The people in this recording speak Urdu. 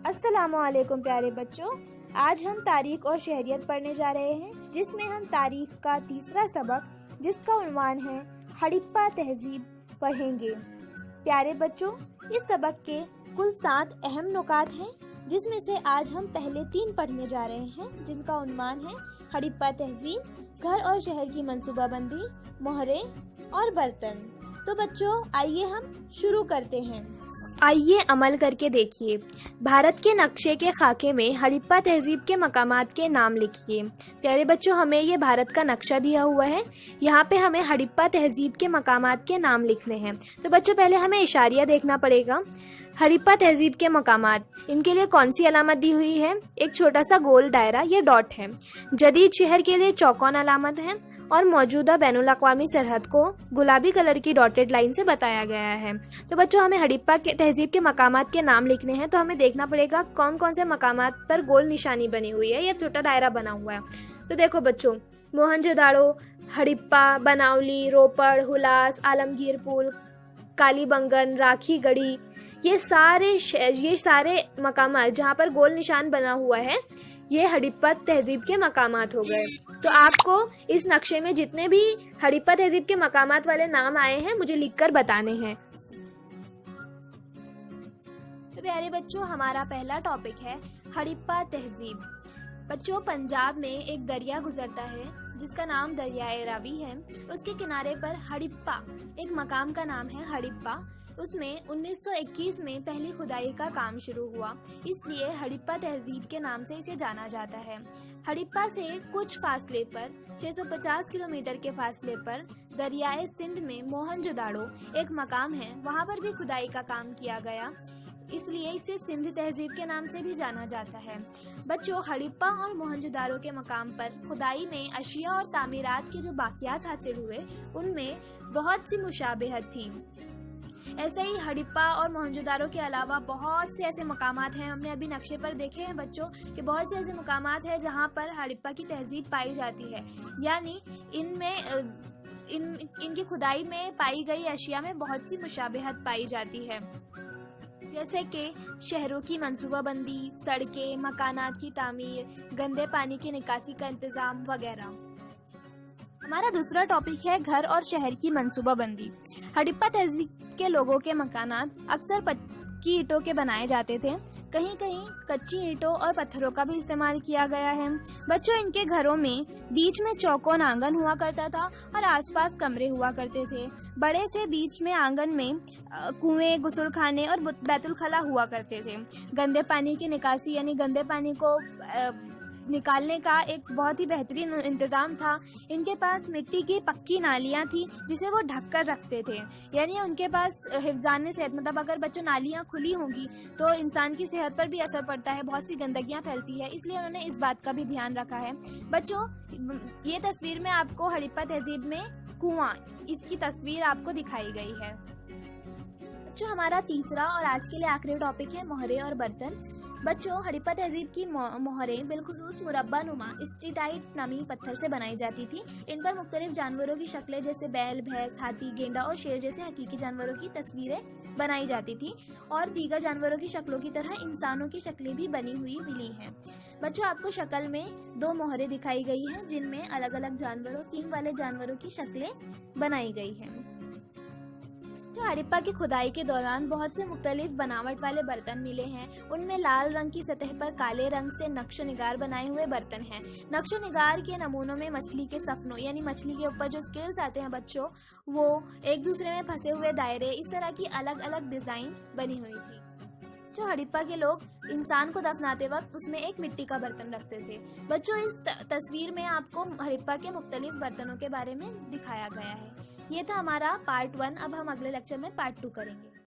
السلام علیکم پیارے بچوں، آج ہم تاریخ اور شہریت پڑھنے جا رہے ہیں، جس میں ہم تاریخ کا تیسرا سبق جس کا عنوان ہے ہڑپہ تہذیب پڑھیں گے۔ پیارے بچوں، اس سبق کے کل 7 اہم نکات ہیں، جس میں سے آج ہم پہلے 3 پڑھنے جا رہے ہیں، جن کا عنوان ہے ہڑپہ تہذیب، گھر اور شہر کی منصوبہ بندی، مہرے اور برتن۔ تو بچوں آئیے ہم شروع کرتے ہیں۔ آئیے عمل کر کے دیکھیے۔ بھارت کے نقشے کے خاکے میں ہڑپہ تہذیب کے مقامات کے نام لکھیے۔ پیارے بچوں، ہمیں یہ بھارت کا نقشہ دیا ہوا ہے، یہاں پہ ہمیں ہڑپہ تہذیب کے مقامات کے نام لکھنے ہیں۔ تو بچوں پہلے ہمیں اشاریہ دیکھنا پڑے گا۔ ہڑپہ تہذیب کے مقامات، ان کے لیے کون سی علامت دی ہوئی ہے؟ ایک چھوٹا سا گول دائرہ، یہ ڈاٹ ہے۔ جدید شہر کے لیے چوکون علامت ہے اور موجودہ بین الاقوامی سرحد کو گلابی کلر کی ڈاٹڈ لائن سے بتایا گیا ہے۔ تو بچوں ہمیں ہڑپہ تہذیب کے مقامات کے نام لکھنے ہیں، تو ہمیں دیکھنا پڑے گا کون کون سے مقامات پر گول نشانی بنی ہوئی ہے یا چھوٹا دائرہ بنا ہوا ہے۔ تو دیکھو بچوں، موہنجو داڑو، ہڑپہ، بناولی، روپڑ، ہلاس، عالمگیر پول، کالی بنگن، راکھی گڑھی، یہ سارے مقامات جہاں پر گول نشان بنا ہوا ہے، یہ ہڑپہ تہذیب کے مقامات ہو گئے۔ تو آپ کو اس نقشے میں جتنے بھی ہڑپہ تہذیب کے مقامات والے نام آئے ہیں مجھے لکھ کر بتانے ہیں۔ تو پیارے بچوں، ہمارا پہلا ٹاپک ہے ہڑپہ تہذیب۔ بچوں، پنجاب میں ایک دریا گزرتا ہے جس کا نام دریائے راوی ہے۔ اس کے کنارے پر ہڑپہ ایک مقام کا نام ہے ہڑپہ۔ اس میں 1921 میں پہلی کھدائی کا کام شروع ہوا، اس لیے ہڑپہ تہذیب کے نام سے اسے جانا جاتا ہے۔ ہڑپہ سے کچھ فاصلے پر 650 کلومیٹر کے فاصلے پر دریائے سندھ میں موہنجو داڑو ایک مقام ہے، وہاں پر بھی کھدائی کا کام کیا گیا، اس لیے اسے سندھ تہذیب کے نام سے بھی جانا جاتا ہے۔ بچوں، ہڑپہ اور موہنجو داڑو کے مقام پر کھدائی میں اشیاء اور تعمیرات کے جو باقیات حاصل ہوئے، ان میں بہت سی مشابہت تھی۔ ایسے ہی ہڑپہ اور موہنجو داڑو کے علاوہ بہت سے ایسے مقامات ہیں، ہم نے ابھی نقشے پر دیکھے ہیں بچوں کہ بہت سے ایسے مقامات ہیں جہاں پر ہڑپہ کی تہذیب پائی جاتی ہے، یعنی ان کی کھدائی میں پائی گئی اشیاء میں بہت سی مشابہت پائی جاتی ہے، جیسے کہ شہروں کی منصوبہ بندی، سڑکیں، مکانات کی تعمیر، گندے پانی کی نکاسی کا انتظام وغیرہ۔ ہمارا دوسرا ٹاپک ہے گھر اور شہر کی منصوبہ بندی۔ ہڑپہ تہذیب کے لوگوں کے مکانات اکثر پکی اینٹوں کے بنائے جاتے تھے، کہیں کہیں کچی اینٹوں اور پتھروں کا بھی استعمال کیا گیا ہے۔ بچوں، ان کے گھروں میں بیچ میں چوکون آنگن ہوا کرتا تھا اور آس پاس کمرے ہوا کرتے تھے۔ بڑے سے بیچ میں آنگن میں کنویں، غسل خانے اور بیت الخلا ہوا کرتے تھے۔ گندے پانی کی نکاسی یعنی گندے پانی کو نکالنے کا ایک بہت ہی بہترین انتظام تھا۔ ان کے پاس مٹی کی پکی نالیاں تھیں جسے وہ ڈھک کر رکھتے تھے، یعنی ان کے پاس حفظان صحت، مطلب اگر بچوں نالیاں کھلی ہوں گی تو انسان کی صحت پر بھی اثر پڑتا ہے، بہت سی گندگیاں پھیلتی ہے، اس لیے انہوں نے اس بات کا بھی دھیان رکھا ہے۔ بچوں، یہ تصویر میں آپ کو ہڑپہ تہذیب میں کنواں، اس کی تصویر آپ کو دکھائی گئی ہے۔ بچوں، ہمارا تیسرا اور آج کے لیے آخری ٹاپک ہے مہرے اور برتن۔ بچوں، ہڑپہ تہذیب کی مہریں بالخصوص مربع نما اسٹیٹائٹ نامی پتھر سے بنائی جاتی تھی۔ ان پر مختلف جانوروں کی شکلیں جیسے بیل، بھینس، ہاتھی، گینڈا اور شیر جیسے حقیقی جانوروں کی تصویریں بنائی جاتی تھی، اور دیگر جانوروں کی شکلوں کی طرح انسانوں کی شکلیں بھی بنی ہوئی ملی ہیں۔ بچوں، آپ کو شکل میں 2 مہریں دکھائی گئی ہیں جن میں الگ الگ جانوروں، سینگ والے جانوروں کی شکلیں بنائی گئی ہیں۔ ہڑپہ کی کھدائی کے دوران بہت سے مختلف بناوٹ والے برتن ملے ہیں، ان میں لال رنگ کی سطح پر کالے رنگ سے نقش و نگار بنائے ہوئے برتن ہیں۔ نقش و نگار کے نمونوں میں مچھلی کے سفنوں، یعنی مچھلی کے اوپر جو اسکیلز آتے ہیں بچوں، وہ ایک دوسرے میں پھنسے ہوئے دائرے، اس طرح کی الگ الگ ڈیزائن بنی ہوئی تھی۔ جو ہڑپہ کے لوگ انسان کو دفناتے وقت اس میں ایک مٹی کا برتن رکھتے تھے۔ بچوں، اس تصویر میں آپ کو ہڑپہ کے مختلف برتنوں کے بارے میں دکھایا گیا ہے۔ یہ تھا ہمارا پارٹ 1، اب ہم اگلے لیکچر میں پارٹ 2 کریں گے۔